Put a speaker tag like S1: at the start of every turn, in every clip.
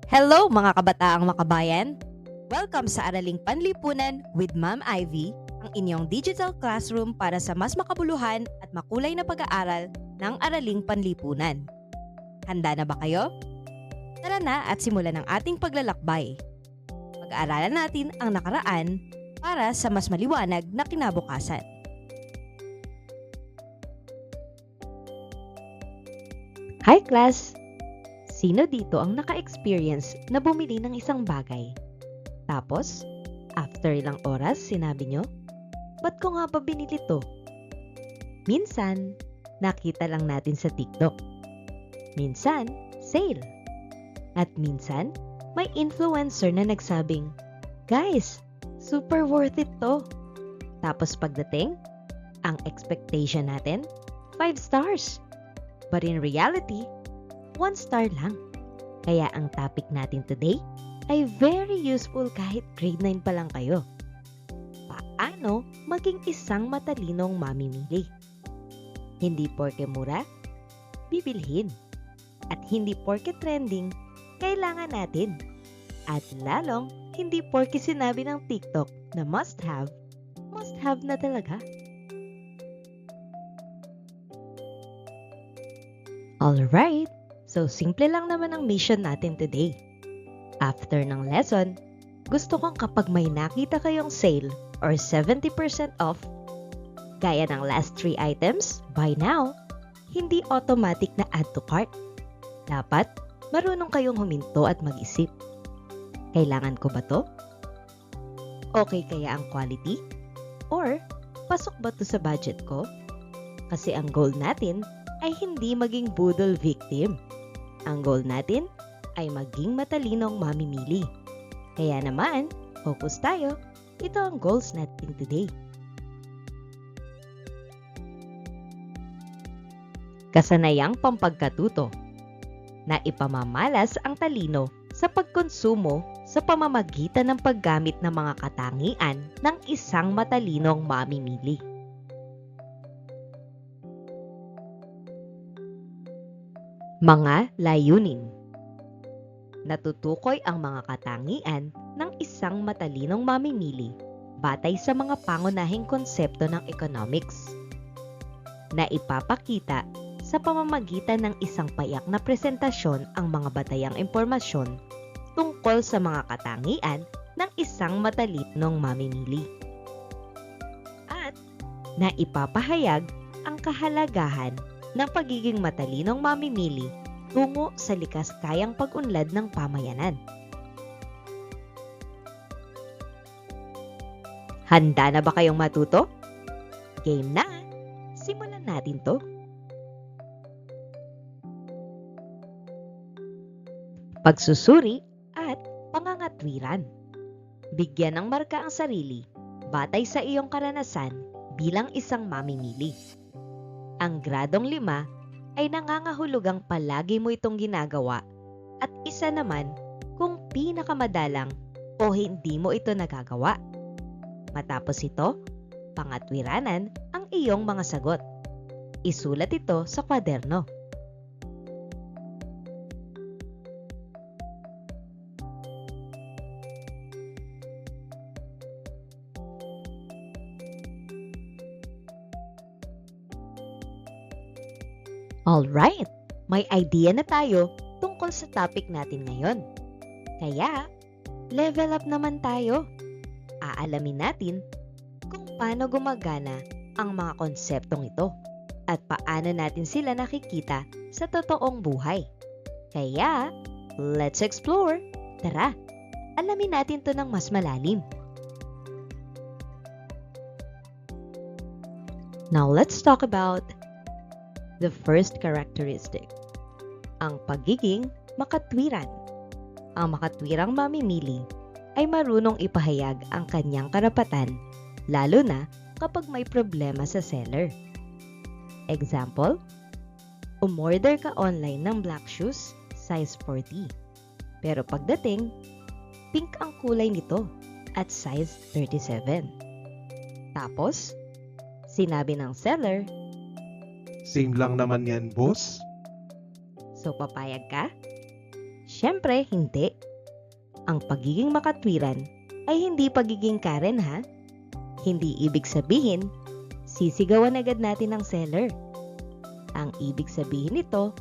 S1: Hello mga kabataang makabayan! Welcome sa Araling Panlipunan with Ma'am Ivy, ang inyong digital classroom para sa mas makabuluhan at makulay na pag-aaral ng Araling Panlipunan. Handa na ba kayo? Tara na at simulan ang ating paglalakbay. Pag-aaralan natin ang nakaraan para sa mas maliwanag na kinabukasan. Hi class! Sino dito ang naka-experience na bumili ng isang bagay? Tapos, after ilang oras, sinabi nyo, ba't ko nga ba binili to? Minsan, nakita lang natin sa TikTok. Minsan, sale. At minsan, may influencer na nagsabing, guys, super worth it to. Tapos pagdating, ang expectation natin, 5 stars. But in reality, 1 star lang. Kaya ang topic natin today ay very useful kahit grade 9 pa lang kayo. Paano maging isang matalinong mamimili? Hindi porke mura, bibilhin. At hindi porke trending, kailangan natin. At lalong, hindi porke sinabi ng TikTok na must have na talaga. Alright, so simple lang naman ang mission natin today. After ng lesson, gusto kong kapag may nakita kayong sale or 70% off, gaya ng last 3 items, buy now, hindi automatic na add to cart. Dapat, marunong kayong huminto at mag-isip. Kailangan ko ba to? Okay kaya ang quality? Or, pasok ba to sa budget ko? Kasi ang goal natin ay hindi maging budol victim. Ang goal natin ay maging matalinong mamimili. Kaya naman, focus tayo. Ito ang goals natin today. Kasanayang pampagkatuto na ipamamalas ang talino sa pagkonsumo sa pamamagitan ng paggamit ng mga katangian ng isang matalinong mamimili. Mga layunin. Natutukoy ang mga katangian ng isang matalinong mamimili batay sa mga pangunahing konsepto ng economics na ipapakita sa pamamagitan ng isang payak na presentasyon ang mga batayang impormasyon tungkol sa mga katangian ng isang matalinong mamimili at na ipapahayag ang kahalagahan ng pagiging matalinong mamimili tungo sa likas kayang pag-unlad ng pamayanan. Handa na ba kayong matuto? Game na! Simulan natin to. Pagsusuri at pangangatwiran. Bigyan ng marka ang sarili batay sa iyong karanasan bilang isang mamimili. Ang gradong 5 ay nangangahulugang palagi mo itong ginagawa at isa naman kung pinakamadalang o hindi mo ito nagagawa. Matapos ito, pangatwiranan ang iyong mga sagot. Isulat ito sa kwaderno. Alright, may idea na tayo tungkol sa topic natin ngayon. Kaya, level up naman tayo. Aalamin natin kung paano gumagana ang mga konseptong ito at paano natin sila nakikita sa totoong buhay. Kaya, let's explore! Tara, alamin natin to ng mas malalim. Now let's talk about the first characteristic, ang pagiging makatwiran. Ang makatwirang mamimili ay marunong ipahayag ang kanyang karapatan, lalo na kapag may problema sa seller. Example, umorder ka online ng black shoes, size 40. Pero pagdating, pink ang kulay nito at size 37. Tapos, sinabi ng seller,
S2: Same lang naman yan, boss.
S1: so papayag ka? Siyempre, hindi. Ang pagiging makatwiran ay hindi pagiging Karen ha. Hindi ibig sabihin, sisigawan agad natin ang seller. Ang ibig sabihin nito,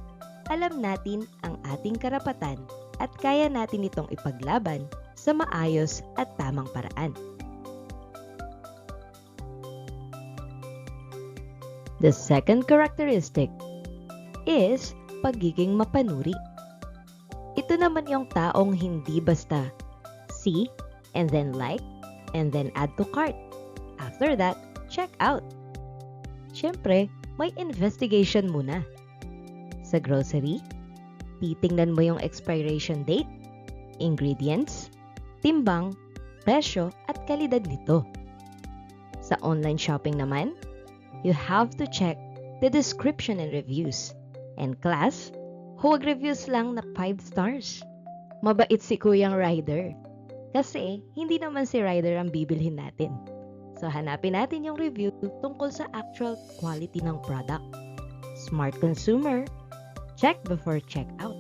S1: alam natin ang ating karapatan at kaya natin itong ipaglaban sa maayos at tamang paraan. The second characteristic is pagiging mapanuri. Ito naman yung taong hindi basta see and then like and then add to cart. After that, check out. Siyempre, may investigation muna. Sa grocery, titingnan mo yung expiration date, ingredients, timbang, presyo at kalidad nito. Sa online shopping naman, you have to check the description and reviews. And class, huwag reviews lang na 5 stars. Mabait si Kuyang Rider. Kasi hindi naman si Rider ang bibilhin natin. So hanapin natin yung review tungkol sa actual quality ng product. Smart consumer, check before check out.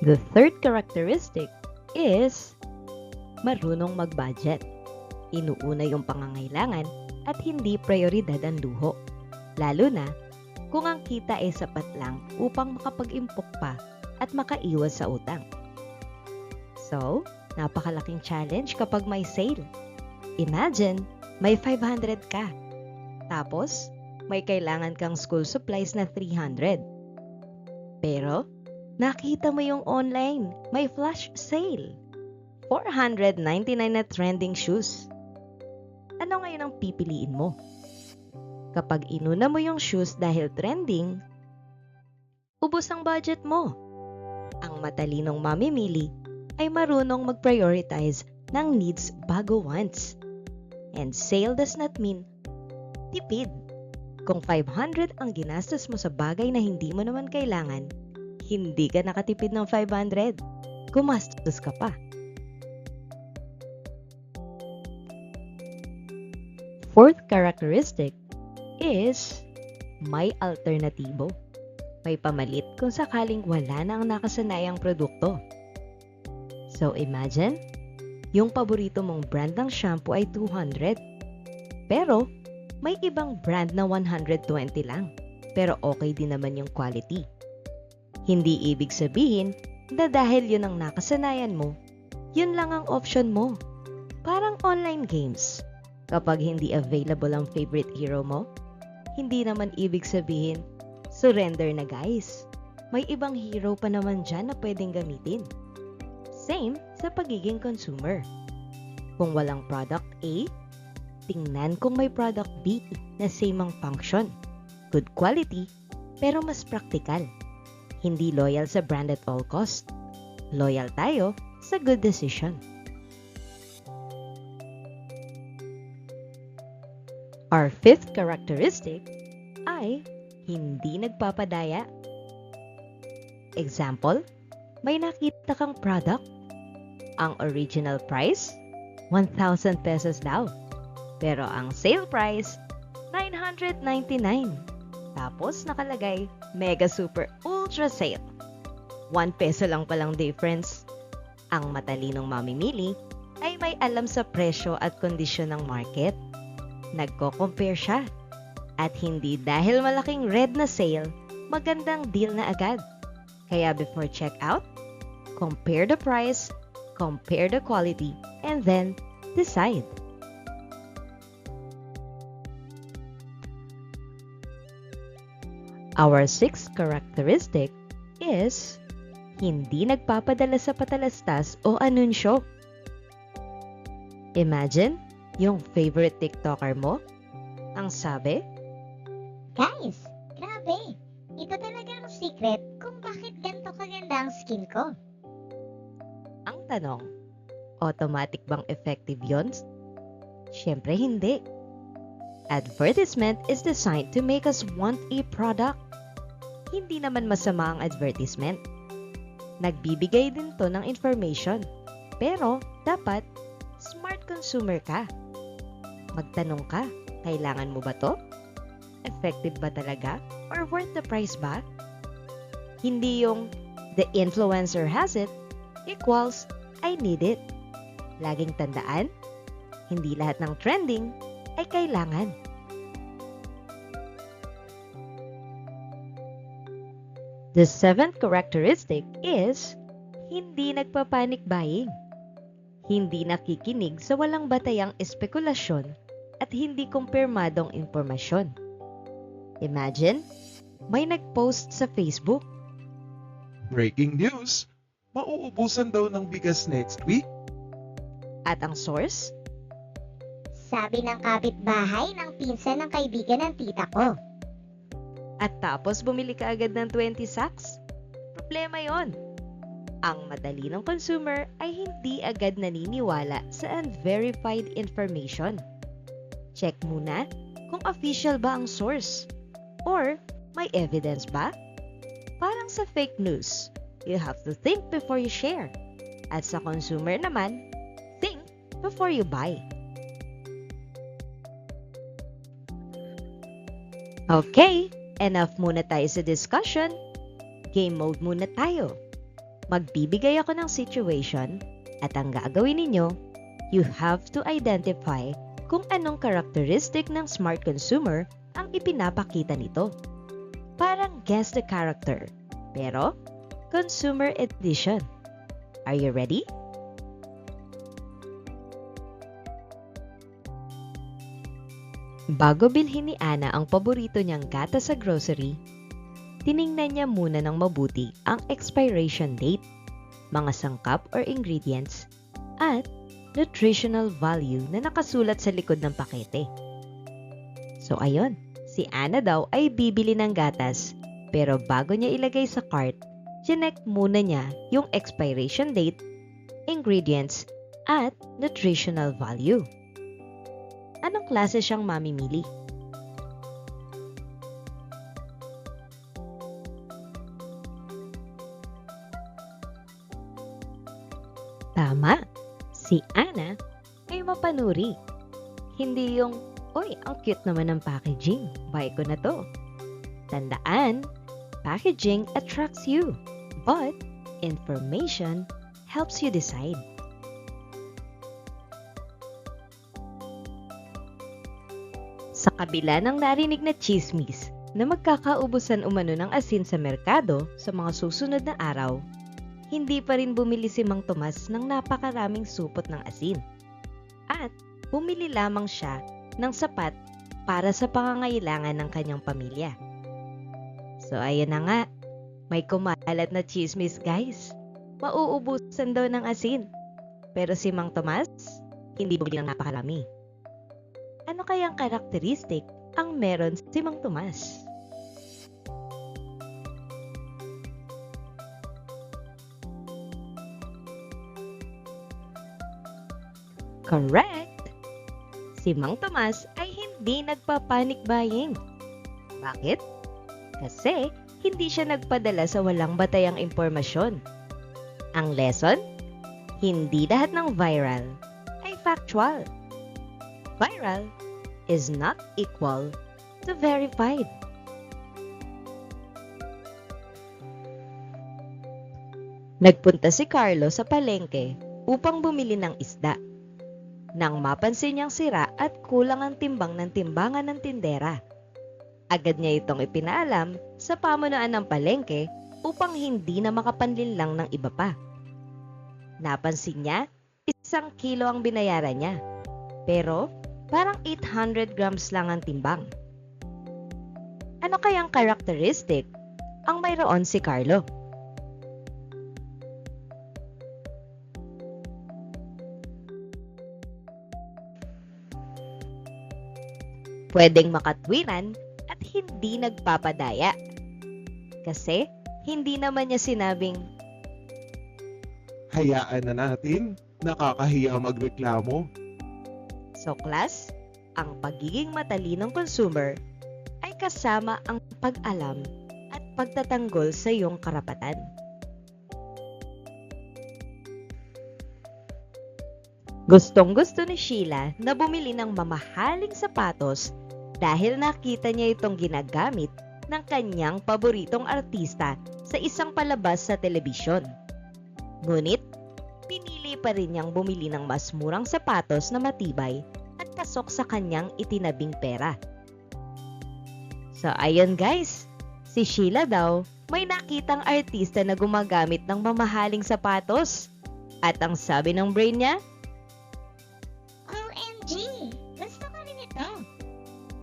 S1: The third characteristic is marunong mag-budget. Inuuna yung pangangailangan at hindi prioridad ang luho. Lalo na kung ang kita ay sapat lang upang makapag-impok pa at makaiwas sa utang. So, napakalaking challenge kapag may sale. Imagine, may 500 ka. Tapos, may kailangan kang school supplies na 300. Pero, nakita mo yung online, may flash sale. 499 na trending shoes. Ano ngayon ang pipiliin mo? Kapag inuna mo yung shoes dahil trending, ubos ang budget mo. Ang matalinong mamimili ay marunong mag-prioritize ng needs bago wants. And sale does not mean tipid. Kung 500 ang ginastos mo sa bagay na hindi mo naman kailangan, hindi ka nakatipid ng 500. Gumastos ka pa. Fourth characteristic is may alternatibo. May pamalit kung sakaling wala na ang nakasanayang produkto. So imagine, yung paborito mong brand ng shampoo ay 200. Pero may ibang brand na 120 lang. Pero okay din naman yung quality. Hindi ibig sabihin na dahil yun ang nakasanayan mo, yun lang ang option mo. Parang online games. Kapag hindi available ang favorite hero mo, hindi naman ibig sabihin, surrender na guys. May ibang hero pa naman dyan na pwedeng gamitin. Same sa pagiging consumer. Kung walang product A, tingnan kung may product B na same ang function. Good quality, pero mas practical. Hindi loyal sa brand at all cost. Loyal tayo sa good decision. Our fifth characteristic ay hindi nagpapadaya. Example, may nakita kang product. Ang original price, 1,000 pesos daw. Pero ang sale price, 999. Tapos nakalagay, mega super ultra sale. 1 peso lang palang difference. Ang matalinong mamimili ay may alam sa presyo at kondisyon ng market. Nagko-compare siya. At hindi dahil malaking red na sale, magandang deal na agad. Kaya before checkout, compare the price, compare the quality, and then decide. Our sixth characteristic is hindi nagpapadala sa patalastas o anunsyo. Imagine, yung favorite TikToker mo, ang sabi,
S2: Guys, grabe! Ito talaga ang secret kung bakit ganito kaganda ang skin ko.
S1: ang tanong, automatic bang effective yun? Siyempre hindi. Advertisement is designed to make us want a product. Hindi naman masama ang advertisement. Nagbibigay din to ng information. Pero, dapat, smart consumer ka. Magtanong ka, kailangan mo ba to? Effective ba talaga? or worth the price ba? Hindi yung the influencer has it equals I need it. Laging tandaan, hindi lahat ng trending ay kailangan. The seventh characteristic is hindi nagpa-panic buying. Hindi nakikinig sa walang batayang espekulasyon at hindi kumpirmadong impormasyon. Imagine, may nag-post sa Facebook.
S3: Breaking news! Mauubusan daw ng bigas next week?
S1: At ang source?
S2: Sabi ng kapitbahay ng pinsan ng kaibigan ng tita ko.
S1: At tapos bumili ka agad ng 20 sacks? Problema yon. Ang madali ng consumer ay hindi agad naniniwala sa unverified information. Check muna kung official ba ang source or may evidence ba? Parang sa fake news, you have to think before you share. At sa consumer naman, think before you buy. Okay, enough muna tayo sa discussion. Game mode muna tayo. Magbibigay ako ng situation at ang gagawin ninyo, you have to identify kung anong characteristic ng smart consumer ang ipinapakita nito. Parang guess the character, pero consumer edition. Are you ready? Bago bilhin ni Ana ang paborito niyang gatas sa grocery, tiningnan niya muna ng mabuti ang expiration date, mga sangkap or ingredients, at nutritional value na nakasulat sa likod ng pakete. So ayun, si Ana daw ay bibili ng gatas, pero bago niya ilagay sa cart, chinek muna niya yung expiration date, ingredients, at nutritional value. Anong klase siyang mamimili? Tama, si Ana ay mapanuri. Hindi yung, oy, ang cute naman ng packaging, buy ko na to. Tandaan, packaging attracts you, but information helps you decide. Sa kabila ng narinig na chismis na magkakaubusan umano ng asin sa merkado sa mga susunod na araw, hindi pa rin bumili si Mang Tomas ng napakaraming supot ng asin. At bumili lamang siya ng sapat para sa pangangailangan ng kanyang pamilya. So ayun na nga, may kumalat na chismis guys. Mauubusan daw ng asin. Pero si Mang Tomas, hindi bumili ng napakarami. Ano kayang karakteristik ang meron si Mang Tomas? Correct! Si Mang Tomas ay hindi nagpa-panic buying. Bakit? Kasi hindi siya nagpadala sa walang batayang impormasyon. Ang lesson? Hindi lahat ng viral ay factual. Viral is not equal to verified. Nagpunta si Carlo sa palengke upang bumili ng isda. Nang mapansin niyang sira at kulang ang timbang ng timbangan ng tindera, agad niya itong ipinaalam sa pamunuan ng palengke upang hindi na makapanlinlang ng iba pa. Napansin niya, 1 kilo ang binayaran niya, pero parang 800 grams lang ang timbang. Ano kayang characteristic ang mayroon si Carlo? Pwedeng makatwiran at hindi nagpapadaya. Kasi hindi naman niya sinabing,
S3: Hayaan na natin, nakakahiya magreklamo.
S1: so class, ang pagiging matalinong consumer ay kasama ang pag-alam at pagtatanggol sa iyong karapatan. Gustong-gusto ni Sheila na bumili ng mamahaling sapatos dahil nakita niya itong ginagamit ng kanyang paboritong artista sa isang palabas sa telebisyon. Ngunit, pinili pa rin niyang bumili ng mas murang sapatos na matibay at pasok sa kanyang itinabing pera. So ayun guys, si Sheila daw may nakitang artista na gumagamit ng mamahaling sapatos. At ang sabi ng brain niya,
S2: OMG! Gusto ko rin ito.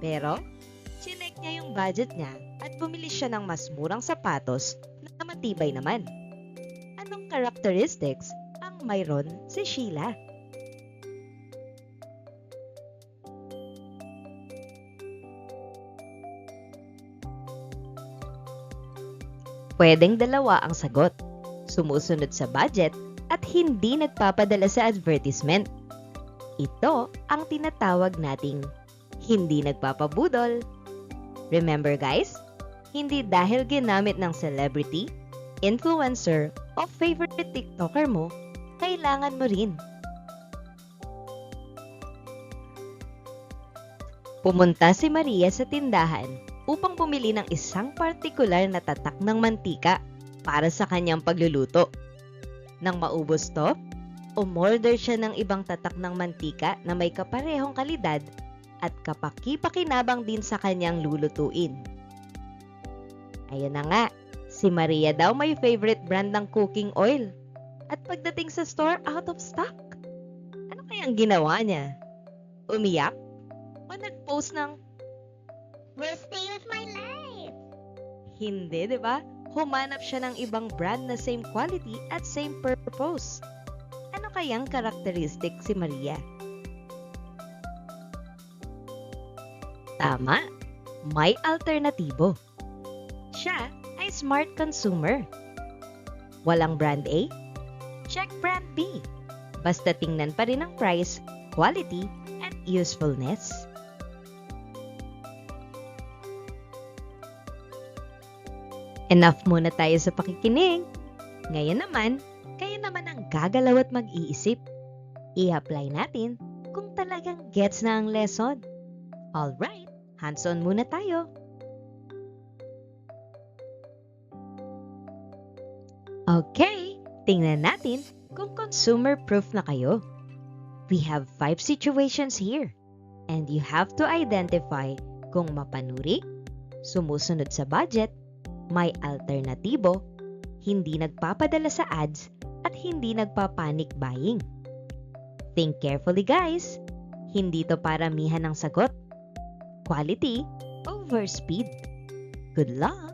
S1: pero chinek niya yung budget niya at bumili siya ng mas murang sapatos na matibay naman. Anong characteristics ang mayroon si Sheila? Pwedeng dalawa ang sagot. Sumusunod sa budget at hindi nagpapadala sa advertisement. Ito ang tinatawag nating hindi nagpapabudol. Remember guys, hindi dahil ginamit ng celebrity, influencer, o favorite TikToker mo, kailangan mo rin. Pumunta si Maria sa tindahan upang bumili ng isang partikular na tatak ng mantika para sa kanyang pagluluto. Nang maubos to, umorder siya ng ibang tatak ng mantika na may kaparehong kalidad at kapaki-pakinabang din sa kanyang lulutuin. Ayun na nga, si Maria daw may favorite brand ng cooking oil. At pagdating sa store, out of stock. Ano kayang ginawa niya? Umiyak? O nag-post ng,
S2: Worst day of my life!
S1: hindi, di ba? Humanap siya ng ibang brand na same quality at same purpose. Ano kayang karakteristik si Maria? Tama, may alternatibo. Siya ay smart consumer. Walang brand A? Check brand B. Basta tingnan pa rin ang price, quality, and usefulness. Enough muna tayo sa pakikinig. Ngayon naman, kayo naman ang gagalaw at mag-iisip. I-apply natin kung talagang gets na ang lesson. Alright, hands-on muna tayo. Okay, tingnan natin kung consumer-proof na kayo. We have 5 situations here, and you have to identify kung mapanuri, sumusunod sa budget, may alternatibo, hindi nagpapadala sa ads, at hindi nagpapanic buying. Think carefully guys, hindi to paramihan ng sagot. Quality over speed. Good luck!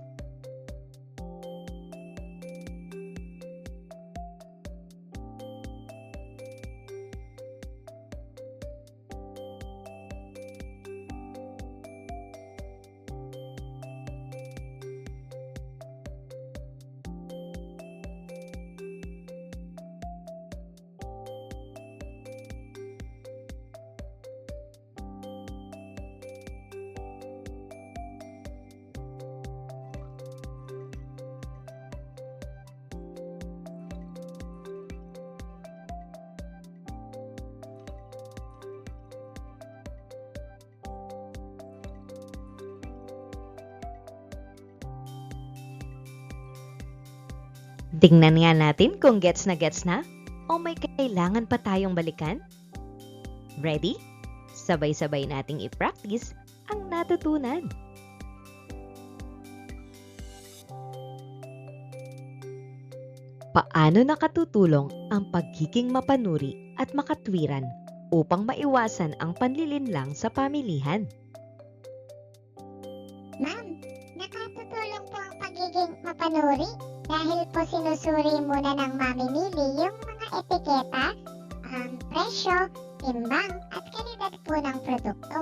S1: Tingnan nga natin kung gets na o may kailangan pa tayong balikan. Ready? Sabay-sabay nating i-practice ang natutunan. Paano nakatutulong ang pagiging mapanuri at makatwiran upang maiwasan ang panlilinlang sa pamilihan?
S2: Ma'am, nakatutulong po ang pagiging mapanuri dahil po sinusuri muna ng mamimili yung mga etiketa, presyo, timbang at kalidad po ng produkto.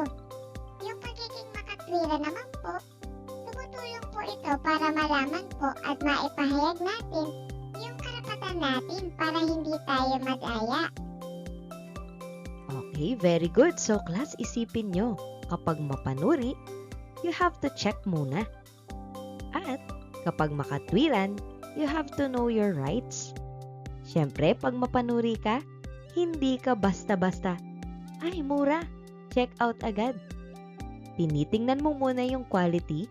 S2: Yung pagiging makatwira naman po, tumutulong po ito para malaman po at maipahayag natin yung karapatan natin para hindi tayo madaya.
S1: Okay, very good. So class, isipin nyo, kapag mapanuri, you have to check muna. At kapag makatwiran, you have to know your rights. Siyempre, pag mapanuri ka, hindi ka basta-basta, ay mura, check out agad. Tinitingnan mo muna yung quality,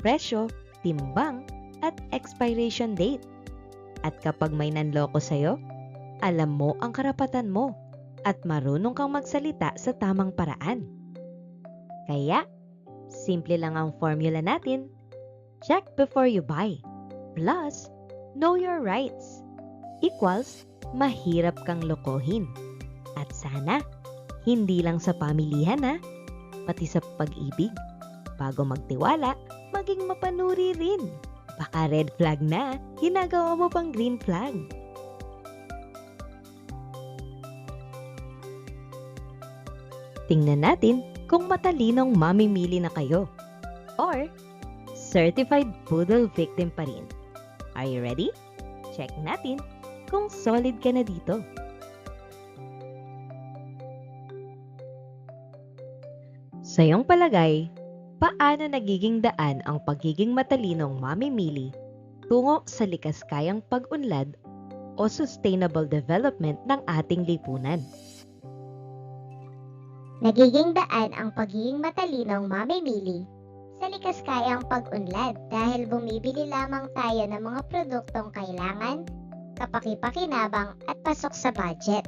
S1: presyo, timbang, at expiration date. At kapag may nanloko sa'yo, alam mo ang karapatan mo at marunong kang magsalita sa tamang paraan. Kaya, simple lang ang formula natin. Check before you buy. Plus, know your rights. Equals, mahirap kang lokohin. At sana, hindi lang sa pamilihan pati sa pag-ibig. Bago magtiwala, maging mapanuri rin. Baka red flag na, ginagawa mo pang green flag. Tingnan natin kung matalinong mamimili na kayo or certified poodle victim pa rin. Are you ready? Check natin kung solid ka na dito. Sa iyong palagay, paano nagiging daan ang pagiging matalinong mamimili tungo sa likas kayang pag-unlad o sustainable development ng ating lipunan?
S2: Nagiging daan ang pagiging matalinong mamimili sa likas kayang pag-unlad dahil bumibili lamang tayo ng mga produktong kailangan, kapaki-pakinabang at pasok sa budget.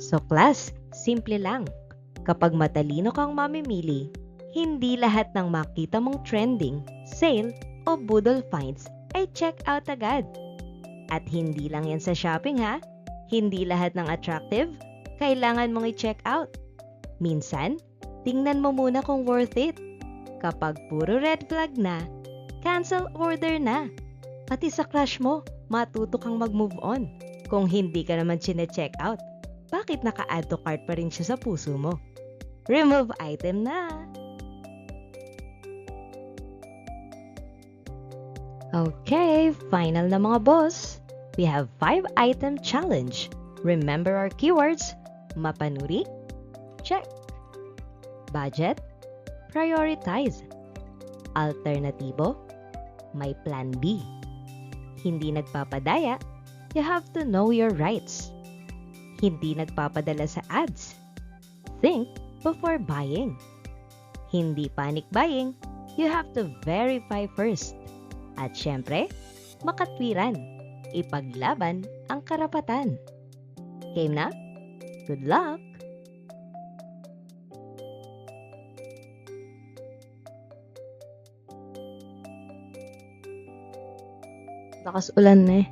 S1: So class, simple lang. Kapag matalino kang mamimili, hindi lahat ng makita mong trending, sale, o boodle finds ay check out agad. At hindi lang yan sa shopping hindi lahat ng attractive, kailangan mong i-check out. Minsan, tingnan mo muna kung worth it. Kapag puro red flag na, cancel order na. Pati sa crush mo, matuto kang mag-move on. Kung hindi ka naman chine-check out, bakit naka-add to cart pa rin siya sa puso mo? Remove item na! Okay, final na mga boss. We have 5-item challenge. Remember our keywords? Mapanuri? Check. Budget? Prioritize. Alternatibo? May plan B. Hindi nagpapadaya? You have to know your rights. Hindi nagpapadala sa ads? Think before buying. Hindi panic buying? You have to verify first. At syempre, makatwiran. Ipaglaban ang karapatan. Game na? Good luck! Lakas ulan na